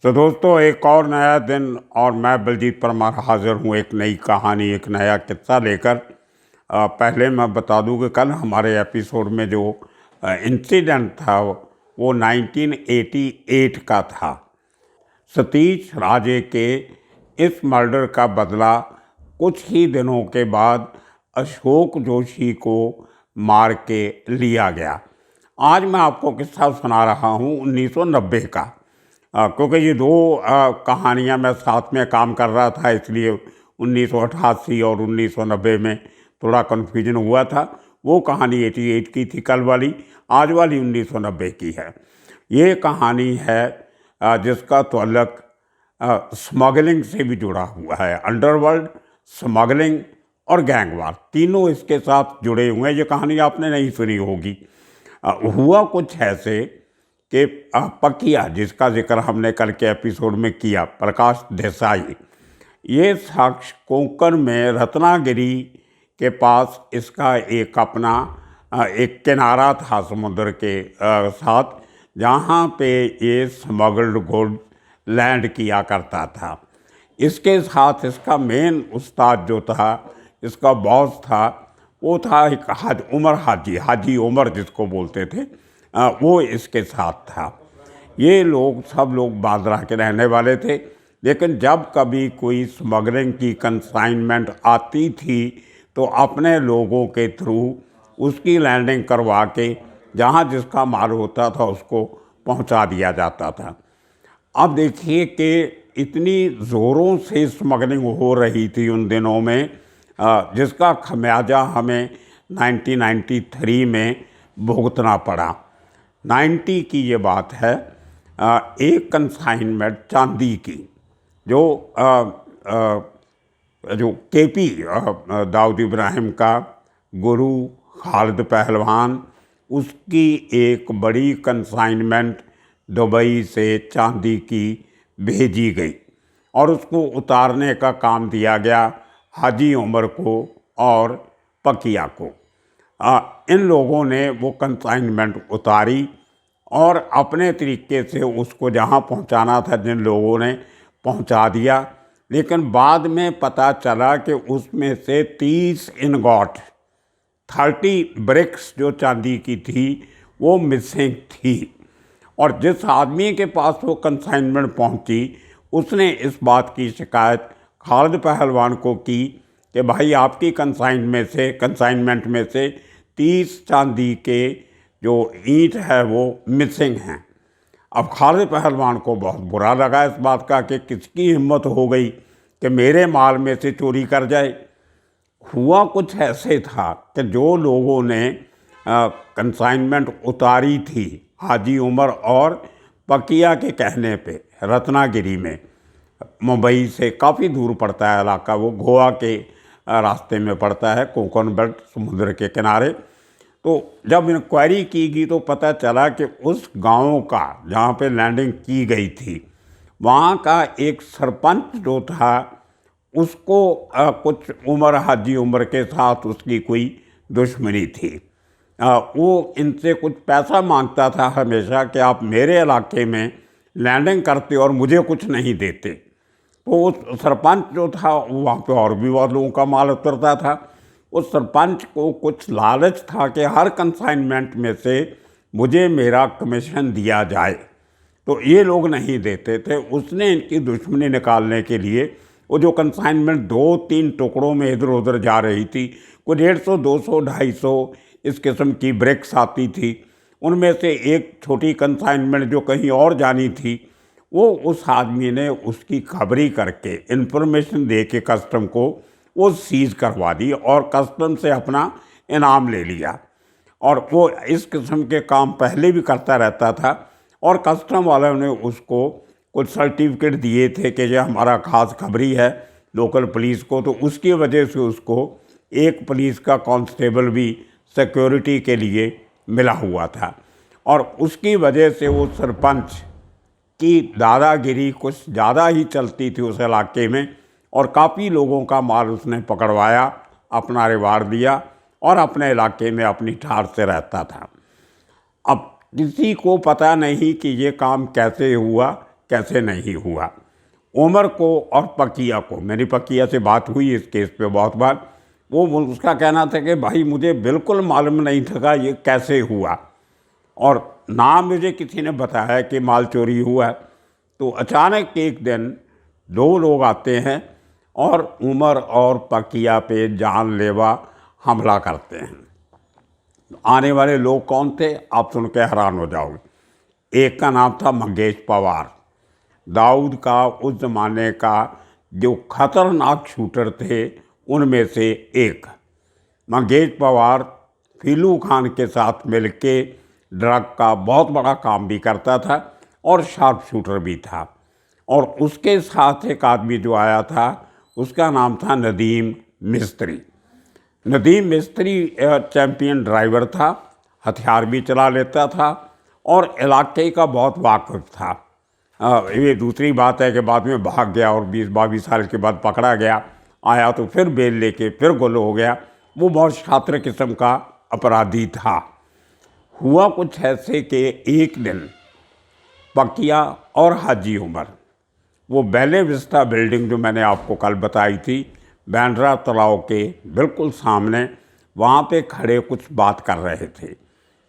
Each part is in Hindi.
तो दोस्तों, एक और नया दिन और मैं बलजीत परमार हाज़िर हूँ एक नई कहानी, एक नया किस्सा लेकर। पहले मैं बता दूँ कि कल हमारे एपिसोड में जो इंसिडेंट था वो 1988 का था। सतीश राजे के इस मर्डर का बदला कुछ ही दिनों के बाद अशोक जोशी को मार के लिया गया। आज मैं आपको किस्सा सुना रहा हूँ 1990 का, क्योंकि ये दो कहानियाँ मैं साथ में काम कर रहा था, इसलिए 1988 और 1990 में थोड़ा कन्फ्यूजन हुआ था। वो कहानी 88 की थी कल वाली, आज वाली 1990 की है। ये कहानी है जिसका ताल्लुक स्मगलिंग से भी जुड़ा हुआ है। अंडरवर्ल्ड, स्मगलिंग और गैंगवार तीनों इसके साथ जुड़े हुए हैं। ये कहानी आपने नहीं सुनी होगी। हुआ कुछ ऐसे कि पकिया, जिसका जिक्र हमने कल के एपिसोड में किया, प्रकाश देसाई, ये शख्स कोंकण में रत्नागिरी के पास इसका एक अपना एक किनारा था समुद्र के साथ, जहाँ पे ये स्मगल्ड गोल्ड लैंड किया करता था। इसके साथ इसका मेन उस्ताद जो था, इसका बॉस था, वो था एक हाजी उमर जिसको बोलते थे, वो इसके साथ था। ये लोग सब लोग बांद्रा के रहने वाले थे, लेकिन जब कभी कोई स्मगलिंग की कंसाइनमेंट आती थी तो अपने लोगों के थ्रू उसकी लैंडिंग करवा के जहाँ जिसका माल होता था उसको पहुँचा दिया जाता था। अब देखिए कि इतनी ज़ोरों से स्मगलिंग हो रही थी उन दिनों में, जिसका खमियाजा हमें 1993 में भुगतना पड़ा। 90 की ये बात है। एक कंसाइनमेंट चांदी की जो केपी दाऊद इब्राहिम का गुरु खालिद पहलवान, उसकी एक बड़ी कंसाइनमेंट दुबई से चांदी की भेजी गई और उसको उतारने का काम दिया गया हाजी उमर को और पकिया को। इन लोगों ने वो कंसाइनमेंट उतारी और अपने तरीके से उसको जहाँ पहुँचाना था जिन लोगों ने पहुँचा दिया। लेकिन बाद में पता चला कि उसमें से 30 इनगॉट, 30 ब्रिक्स जो चांदी की थी वो मिसिंग थी। और जिस आदमी के पास वो कंसाइनमेंट पहुंची, उसने इस बात की शिकायत खालिद पहलवान को की कि भाई आपकी कंसाइनमेंट में से 30 चांदी के जो ईंट है वो मिसिंग हैं। अब खालिद पहलवान को बहुत बुरा लगा इस बात का कि किसकी हिम्मत हो गई कि मेरे माल में से चोरी कर जाए। हुआ कुछ ऐसे था कि जो लोगों ने कंसाइनमेंट उतारी थी हाजी उमर और पकिया के कहने पे, रत्नागिरी में, मुंबई से काफ़ी दूर पड़ता है इलाका, वो गोवा के रास्ते में पड़ता है, कोंकण बेल्ट समुद्र के किनारे। तो जब इंक्वायरी की गई तो पता चला कि उस गांव का जहाँ पे लैंडिंग की गई थी, वहाँ का एक सरपंच जो था उसको कुछ हाजी उमर के साथ उसकी कोई दुश्मनी थी। वो इनसे कुछ पैसा मांगता था हमेशा कि आप मेरे इलाके में लैंडिंग करते और मुझे कुछ नहीं देते। तो उस सरपंच जो था वहाँ पे और भी बहुत लोगों का माल उतरता था। उस सरपंच को कुछ लालच था कि हर कंसाइनमेंट में से मुझे मेरा कमीशन दिया जाए, तो ये लोग नहीं देते थे। उसने इनकी दुश्मनी निकालने के लिए वो जो कंसाइनमेंट 2-3 टुकड़ों में इधर उधर जा रही थी, कोई 150, 200, 250 इस किस्म की ब्रेक्स आती थी, उनमें से एक छोटी कंसाइनमेंट जो कहीं और जानी थी, वो उस आदमी ने उसकी खबरी करके इन्फॉर्मेशन दे के कस्टम को वो सीज करवा दी और कस्टम से अपना इनाम ले लिया। और वो इस किस्म के काम पहले भी करता रहता था और कस्टम वालों ने उसको कुछ सर्टिफिकेट दिए थे कि ये हमारा खास खबरी है लोकल पुलिस को, तो उसकी वजह से उसको एक पुलिस का कांस्टेबल भी सिक्योरिटी के लिए मिला हुआ था। और उसकी वजह से वो सरपंच की दादागिरी कुछ ज़्यादा ही चलती थी उस इलाके में और काफ़ी लोगों का माल उसने पकड़वाया, अपना रिवार्ड दिया और अपने इलाके में अपनी ठाठ से रहता था। अब किसी को पता नहीं कि ये काम कैसे हुआ, कैसे नहीं हुआ। उमर को और पकिया को, मेरी पकिया से बात हुई इस केस पे बहुत बार, वो उसका कहना था कि भाई मुझे बिल्कुल मालूम नहीं था ये कैसे हुआ, और ना मुझे किसी ने बताया कि माल चोरी हुआ। तो अचानक एक दिन दो लोग आते हैं और उमर और पकिया पे जानलेवा हमला करते हैं। आने वाले लोग कौन थे आप सुन के हैरान हो जाओगे। एक का नाम था मंगेश पवार, दाऊद का उस ज़माने का जो खतरनाक शूटर थे उनमें से एक। मंगेश पवार फीलू खान के साथ मिलके ड्रग का बहुत बड़ा काम भी करता था और शार्प शूटर भी था। और उसके साथ एक आदमी जो आया था उसका नाम था नदीम मिस्त्री। नदीम मिस्त्री चैम्पियन ड्राइवर था, हथियार भी चला लेता था और इलाके का बहुत वाकिफ था। ये दूसरी बात है कि बाद में भाग गया और 20-22 साल के बाद पकड़ा गया, आया तो फिर बेल लेके फिर गुल हो गया। वो बहुत शातिर किस्म का अपराधी था। हुआ कुछ ऐसे कि एक दिन पकिया और हाजी उमर, वो बेले विस्टा बिल्डिंग जो मैंने आपको कल बताई थी बैंड्रा तालाब के बिल्कुल सामने, वहाँ पे खड़े कुछ बात कर रहे थे।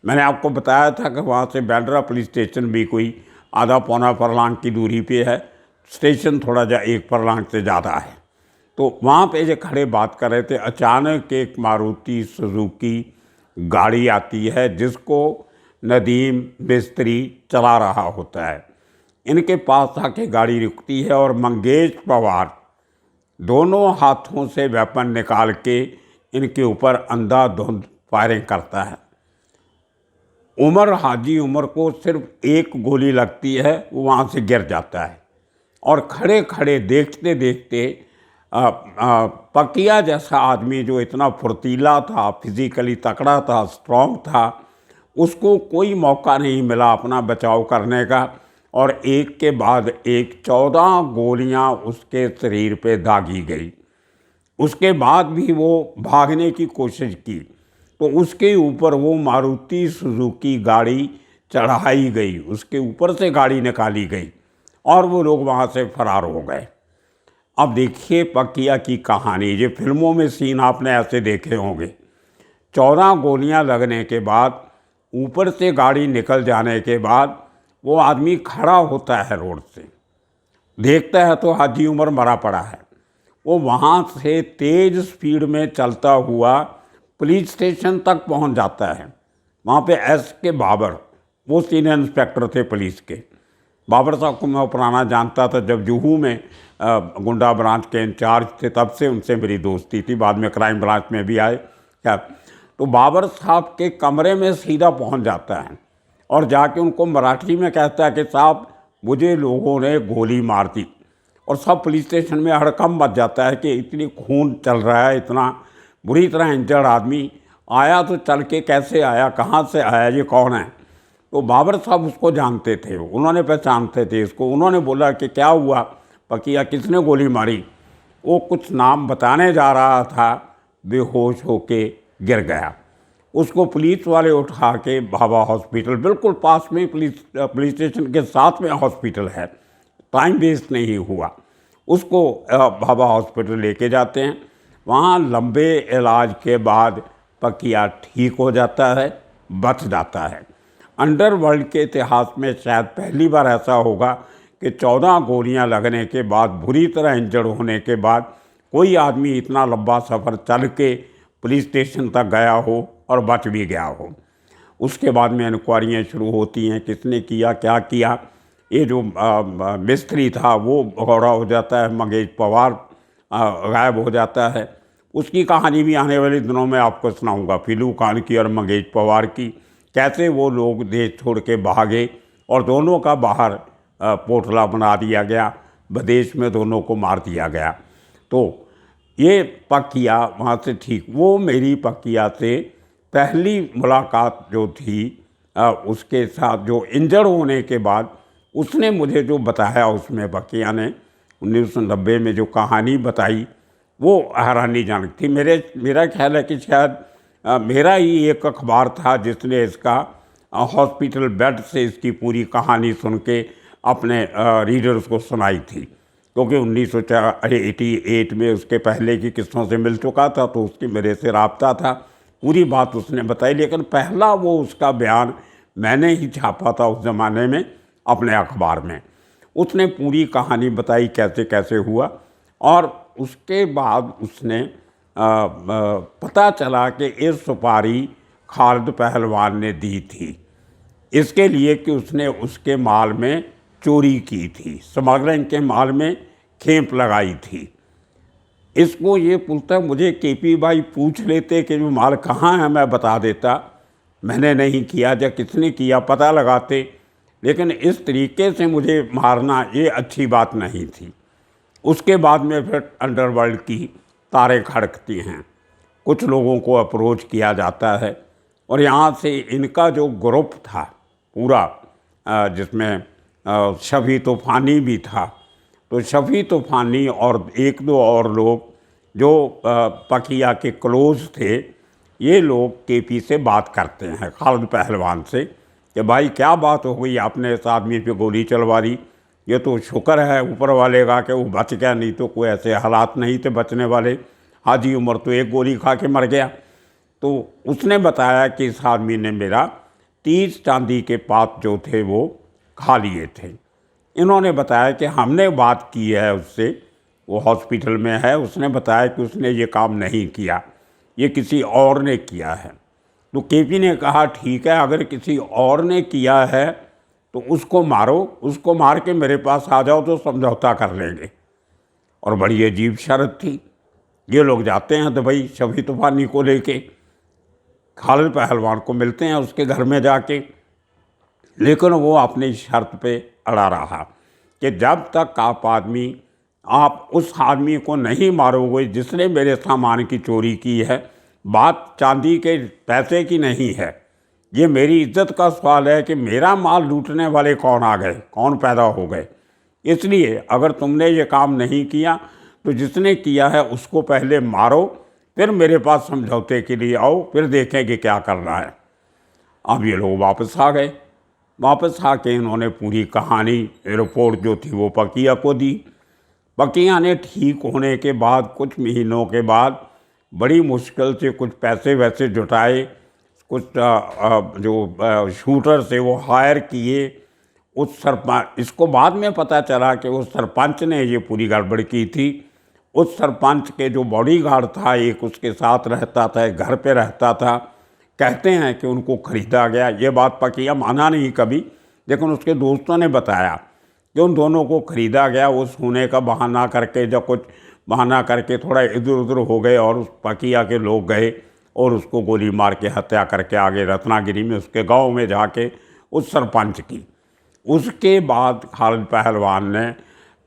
मैंने आपको बताया था कि वहाँ से बैंड्रा पुलिस स्टेशन भी कोई आधा पौना फरलांग की दूरी पे है, स्टेशन थोड़ा एक फरलांग से ज़्यादा है। तो वहाँ पे जो खड़े बात कर रहे थे, अचानक एक मारुति सुजुकी गाड़ी आती है जिसको नदीम मिस्त्री चला रहा होता है। इनके पास आके गाड़ी रुकती है और मंगेश पवार दोनों हाथों से वेपन निकाल के इनके ऊपर अंधाधुंध फायरिंग करता है। हाजी उमर को सिर्फ एक गोली लगती है, वो वहाँ से गिर जाता है। और खड़े खड़े देखते देखते पकिया जैसा आदमी जो इतना फुर्तीला था, फिजिकली तकड़ा था, स्ट्रॉन्ग था, उसको कोई मौका नहीं मिला अपना बचाव करने का, और एक के बाद एक 14 गोलियां उसके शरीर पे दागी गई। उसके बाद भी वो भागने की कोशिश की तो उसके ऊपर वो मारुति सुजुकी गाड़ी चढ़ाई गई, उसके ऊपर से गाड़ी निकाली गई और वो लोग वहाँ से फरार हो गए। अब देखिए पकिया की कहानी, ये फिल्मों में सीन आपने ऐसे देखे होंगे। 14 गोलियां लगने के बाद, ऊपर से गाड़ी निकल जाने के बाद वो आदमी खड़ा होता है रोड से, देखता है तो हाजी उमर मरा पड़ा है। वो वहाँ से तेज़ स्पीड में चलता हुआ पुलिस स्टेशन तक पहुँच जाता है। वहाँ पे के बाबर, वो सीनियर इंस्पेक्टर थे पुलिस के। बाबर साहब को मैं पुराना जानता था, जब जुहू में गुंडा ब्रांच के इंचार्ज थे तब से उनसे मेरी दोस्ती थी, बाद में क्राइम ब्रांच में भी आए। क्या तो बाबर साहब के कमरे में सीधा पहुंच जाता है और जाके उनको मराठी में कहता है कि साहब मुझे लोगों ने गोली मार दी। और सब पुलिस स्टेशन में हड़कंप मच जाता है कि इतनी खून चल रहा है, इतना बुरी तरह इंजर्ड आदमी आया तो चल के कैसे आया, कहाँ से आया, ये कौन है। तो बाबर साहब उसको जानते थे, उन्होंने पहचानते थे इसको। उन्होंने बोला कि क्या हुआ पकिया, किसने गोली मारी। वो कुछ नाम बताने जा रहा था, बेहोश होके गिर गया। उसको पुलिस वाले उठा के भाभा हॉस्पिटल, बिल्कुल पास में पुलिस स्टेशन के साथ में हॉस्पिटल है, टाइम वेस्ट नहीं हुआ, उसको भाभा हॉस्पिटल लेके जाते हैं। वहाँ लंबे इलाज के बाद पकिया ठीक हो जाता है, बच जाता है। अंडरवर्ल्ड के इतिहास में शायद पहली बार ऐसा होगा कि 14 गोलियां लगने के बाद, बुरी तरह इंजर्ड होने के बाद, कोई आदमी इतना लंबा सफ़र चल के पुलिस स्टेशन तक गया हो और बच भी गया हो। उसके बाद में इंक्वायरियाँ शुरू होती हैं, किसने किया, क्या किया। ये जो मिस्त्री था वो भगौड़ा हो जाता है, मंगेश पवार गायब हो जाता है। उसकी कहानी भी आने वाले दिनों में आपको सुनाऊंगा, फीलू खान की और मंगेश पवार की, कैसे वो लोग देश छोड़ के भागे और दोनों का बाहर पोटला बना दिया गया, विदेश में दोनों को मार दिया गया। तो ये पकिया वहाँ से ठीक, वो मेरी पकिया से पहली मुलाकात जो थी उसके साथ, जो इंजर्ड होने के बाद उसने मुझे जो बताया, उसमें पकिया ने 1990 में जो कहानी बताई वो हैरानीजनक थी। मेरा ख्याल है कि शायद मेरा ही एक अखबार था जिसने इसका हॉस्पिटल बेड से इसकी पूरी कहानी सुन के अपने रीडर्स को सुनाई थी, क्योंकि 1988 में उसके पहले की किस्सों से मिल चुका था, तो उसकी मेरे से राब्ता था। पूरी बात उसने बताई, लेकिन पहला वो उसका बयान मैंने ही छापा था उस ज़माने में अपने अखबार में। उसने पूरी कहानी बताई कैसे कैसे हुआ, और उसके बाद उसने पता चला कि ये सुपारी खालिद पहलवान ने दी थी इसके लिए कि उसने उसके माल में चोरी की थी, स्मगलिंग के माल में खेप लगाई थी। इसको ये पूछता, मुझे केपी भाई पूछ लेते कि जो माल कहाँ है, मैं बता देता मैंने नहीं किया, या किसने किया पता लगाते, लेकिन इस तरीके से मुझे मारना ये अच्छी बात नहीं थी। उसके बाद में फिर अंडरवर्ल्ड की तारें खड़कती हैं, कुछ लोगों को अप्रोच किया जाता है, और यहाँ से इनका जो ग्रुप था पूरा, जिसमें शफी तूफ़ानी भी था, तो शफी तूफ़ानी और एक दो और लोग जो पकिया के क्लोज थे, ये लोग केपी से बात करते हैं, खालिद पहलवान से, कि भाई क्या बात हो गई, आपने इस आदमी पे गोली चलवा दी, ये तो शुक्र है ऊपर वाले का कि वो बच गया, नहीं तो कोई ऐसे हालात नहीं थे बचने वाले। हाजी उमर तो एक गोली खा के मर गया। तो उसने बताया कि इस आदमी ने मेरा 30 चांदी के पात जो थे वो खा लिए थे। इन्होंने बताया कि हमने बात की है उससे, वो हॉस्पिटल में है, उसने बताया कि उसने ये काम नहीं किया, ये किसी और ने किया है। तो केपी ने कहा ठीक है, अगर किसी और ने किया है तो उसको मारो, उसको मार के मेरे पास आ जाओ तो समझौता कर लेंगे। और बड़ी अजीब शर्त थी। ये लोग जाते हैं तो भाई शफी तूफ़ानी को लेके खालिद पहलवान को मिलते हैं उसके घर में जाके, लेकिन वो अपनी शर्त पे अड़ा रहा कि जब तक आप उस आदमी को नहीं मारोगे जिसने मेरे सामान की चोरी की है, बात चांदी के पैसे की नहीं है, ये मेरी इज्जत का सवाल है कि मेरा माल लूटने वाले कौन आ गए, कौन पैदा हो गए। इसलिए अगर तुमने ये काम नहीं किया तो जिसने किया है उसको पहले मारो, फिर मेरे पास समझौते के लिए आओ, फिर देखेंगे क्या करना है। अब ये लोग वापस आ गए। वापस आके इन्होंने पूरी कहानी, रिपोर्ट जो थी वो पकिया को दी। पकिया ने ठीक होने के बाद कुछ महीनों के बाद बड़ी मुश्किल से कुछ पैसे वैसे जुटाए, कुछ जो शूटर से वो हायर किए। उस सरपंच, इसको बाद में पता चला कि उस सरपंच ने ये पूरी गड़बड़ की थी। उस सरपंच के जो बॉडीगार्ड था एक, उसके साथ रहता था, एक घर पे रहता था, कहते हैं कि उनको ख़रीदा गया। ये बात पकिया माना नहीं कभी, लेकिन उसके दोस्तों ने बताया कि उन दोनों को ख़रीदा गया। वो सोने का बहाना करके, जब कुछ बहाना करके थोड़ा इधर उधर हो गए, और उस पकिया के लोग गए और उसको गोली मार के हत्या करके आगे रत्नागिरी में उसके गांव में जाके उस सरपंच की। उसके बाद खालिद पहलवान ने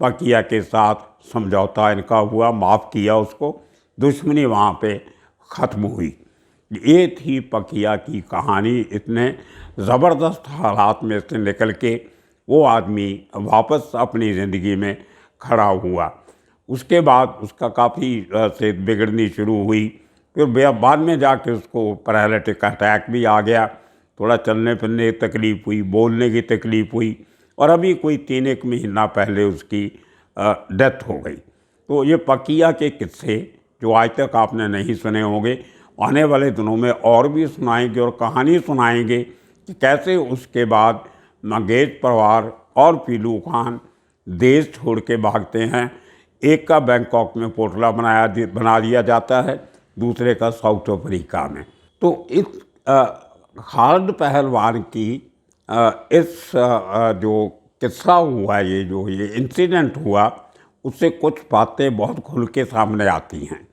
पकिया के साथ समझौता इनका हुआ, माफ़ किया उसको, दुश्मनी वहाँ पे ख़त्म हुई। ये थी पकिया की कहानी। इतने ज़बरदस्त हालात में से निकल के वो आदमी वापस अपनी ज़िंदगी में खड़ा हुआ। उसके बाद उसका काफ़ी सेहत बिगड़नी शुरू हुई। फिर बाद में जाके उसको पैरालिटिक अटैक भी आ गया, थोड़ा चलने फिरने की तकलीफ़ हुई, बोलने की तकलीफ़ हुई, और अभी कोई 3-1 महीना पहले उसकी डेथ हो गई। तो ये पकिया के किस्से जो आज तक आपने नहीं सुने होंगे, आने वाले दिनों में और भी सुनाएंगे, और कहानी सुनाएंगे कि कैसे उसके बाद मंगेज परिवार और पीलू खान देश छोड़ के भागते हैं। एक का बैंकॉक में पोटला बना दिया जाता है, दूसरे का साउथ अफ्रीका में। तो इस खालिद पहलवान की इस जो किस्सा हुआ, ये इंसिडेंट हुआ, उससे कुछ बातें बहुत खुल के सामने आती हैं।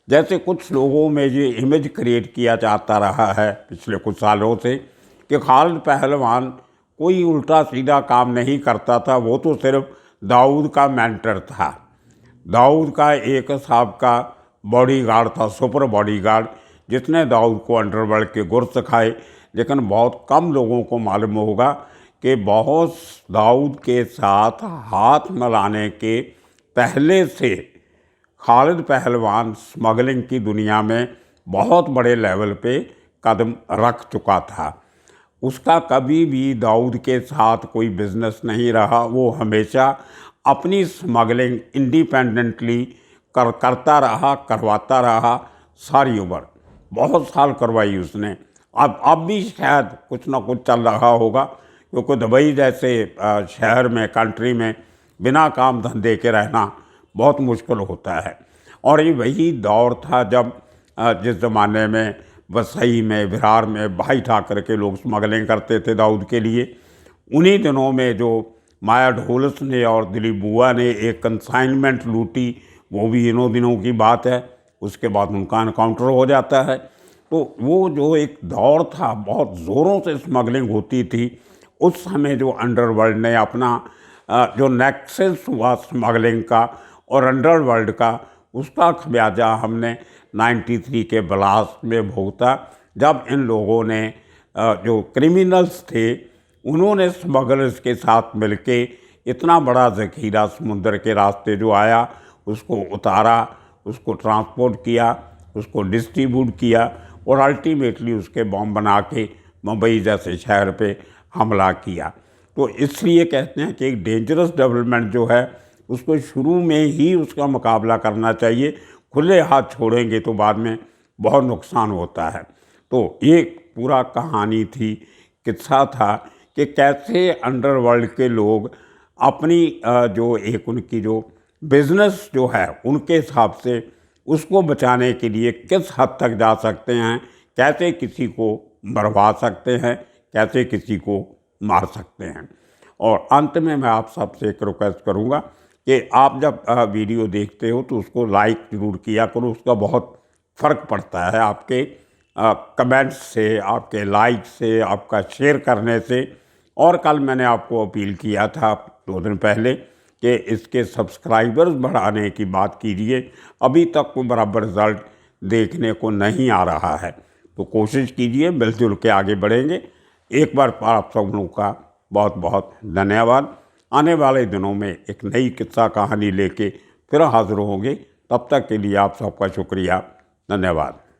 जैसे कुछ लोगों में ये इमेज क्रिएट किया जाता रहा है पिछले कुछ सालों से कि खालिद पहलवान कोई उल्टा सीधा काम नहीं करता था, वो तो सिर्फ दाऊद का मेंटर था। दाऊद का एक साहब का बॉडीगार्ड था, सुपर बॉडीगार्ड, जिसने दाऊद को अंडरवर्ल्ड के गुर सिखाए। लेकिन बहुत कम लोगों को मालूम होगा कि बहुत दाऊद के साथ हाथ मिलाने के पहले से खालिद पहलवान स्मगलिंग की दुनिया में बहुत बड़े लेवल पे कदम रख चुका था। उसका कभी भी दाऊद के साथ कोई बिजनेस नहीं रहा। वो हमेशा अपनी स्मगलिंग इंडिपेंडेंटली करता रहा, करवाता रहा सारी उम्र। बहुत साल करवाई उसने। अब भी शायद कुछ ना कुछ चल रहा होगा, क्योंकि दुबई जैसे शहर में, कंट्री में बिना काम धंधे के रहना बहुत मुश्किल होता है। और ये वही दौर था जब जिस ज़माने में वसई में, विरार में भाई ठाकर के लोग स्मगलिंग करते थे दाऊद के लिए। उन्हीं दिनों में जो माया ढोलस ने और दिलीप बुआ ने एक कंसाइनमेंट लूटी, वो भी इन्हों दिनों की बात है। उसके बाद उनका एनकाउंटर हो जाता है। तो वो जो एक दौर था, बहुत ज़ोरों से स्मगलिंग होती थी। उस समय जो अंडरवर्ल्ड ने अपना जो नेक्सस हुआ स्मगलिंग का और अंडरवर्ल्ड का, उसका खमियाजा हमने 93 के ब्लास्ट में भुगता, जब इन लोगों ने जो क्रिमिनल्स थे उन्होंने स्मगलर्स के साथ मिलके इतना बड़ा ज़ख़ीरा समुंदर के रास्ते जो आया उसको उतारा, उसको ट्रांसपोर्ट किया, उसको डिस्ट्रीब्यूट किया और अल्टीमेटली उसके बॉम्ब बना के मुंबई जैसे शहर पे हमला किया। तो इसलिए कहते हैं कि एक डेंजरस डेवलपमेंट जो है उसको शुरू में ही उसका मुकाबला करना चाहिए। खुले हाथ छोड़ेंगे तो बाद में बहुत नुकसान होता है। तो ये पूरा कहानी थी, किस्सा था कि कैसे अंडरवर्ल्ड के लोग अपनी जो एक उनकी जो बिजनेस जो है उनके हिसाब से उसको बचाने के लिए किस हद तक जा सकते हैं, कैसे किसी को मरवा सकते हैं, कैसे किसी को मार सकते हैं। और अंत में मैं आप सबसे एक रिक्वेस्ट करूँगा कि आप जब वीडियो देखते हो तो उसको लाइक ज़रूर किया करो। उसका बहुत फ़र्क पड़ता है आपके कमेंट्स से, आपके लाइक से, आपका शेयर करने से। और कल मैंने आपको अपील किया था 2 दिन पहले कि इसके सब्सक्राइबर्स बढ़ाने की बात कीजिए। अभी तक कोई बराबर रिज़ल्ट देखने को नहीं आ रहा है। तो कोशिश कीजिए, मिलजुल के आगे बढ़ेंगे। एक बार आप सब लोगों का बहुत बहुत धन्यवाद। आने वाले दिनों में एक नई किस्सा कहानी लेके फिर हाज़िर होंगे। तब तक के लिए आप सबका शुक्रिया, धन्यवाद।